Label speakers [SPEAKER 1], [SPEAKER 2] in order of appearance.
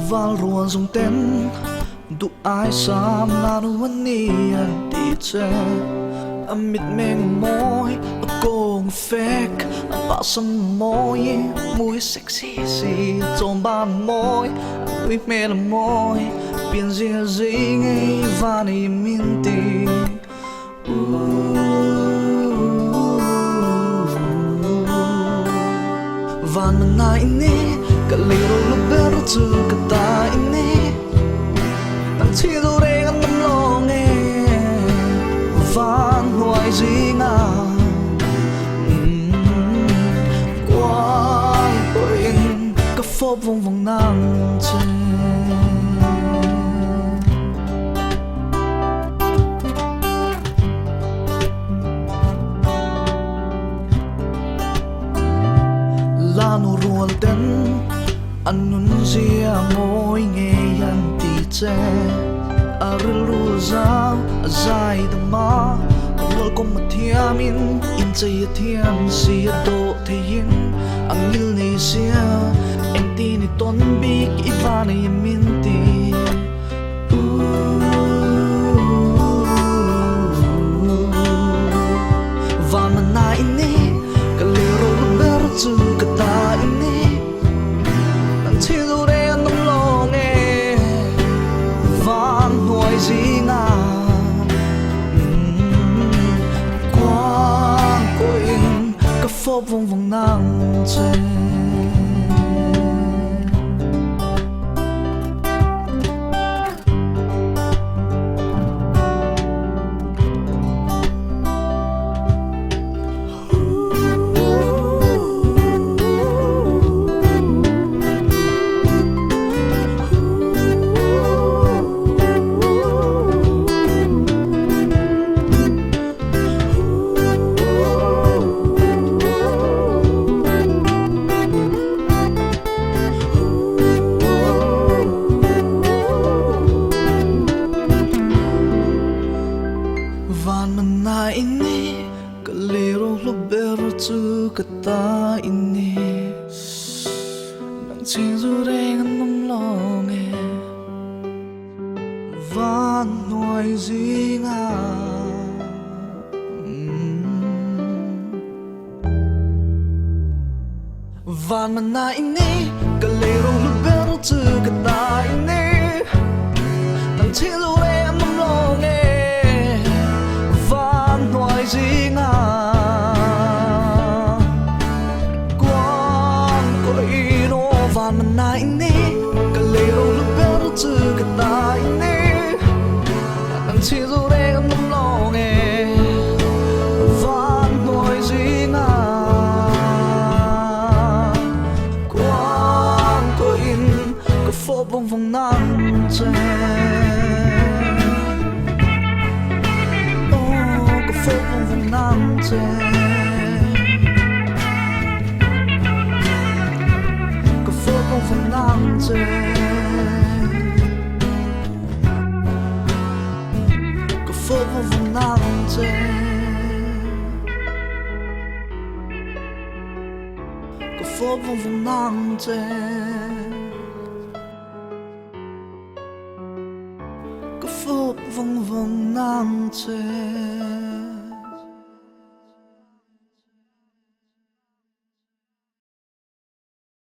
[SPEAKER 1] val ruộng dùng tên du ai sam na nu ni an ti che amit meng moi a kong fake a pa sam moi mui sexy si tom ban moi ui me la moi bien zia zing ei vani minti van mana ini kaliro lubero tu kata ini nang tidore ang namlonge van hoài zinga quang quên cả phố vòng vòng nắng trên lanu rual ten anun zia ngồi nghe yan ti che arulu zao azai da ma wal kom mathiamin in chei thiam si do thein angil nei sia en ti ni ton big ivana yamin ti van mana ini kalero ber tu kata ini nang tidore ang longe van hoài zinga quang quên cả phố vòng vòng nắng trên van mana ini kaliro lubero tu kata ini nang chizu reng nam longe van hoài zinga van mana ini kaliro lubero tu kata ini nang chizu reng nam longe zinga quang koino van mana ini kalero lubero tu kata ini nang tidore ang namlonge van hoài zinga quang koin cả phố vòng vòng nắng trên phố vòng vòng nắng trên cả phố vòng vòng nắng trên cả phố vòng vòng nắng trên cả phố vòng vòng nắng trên cả phố vòng vòng nắng trên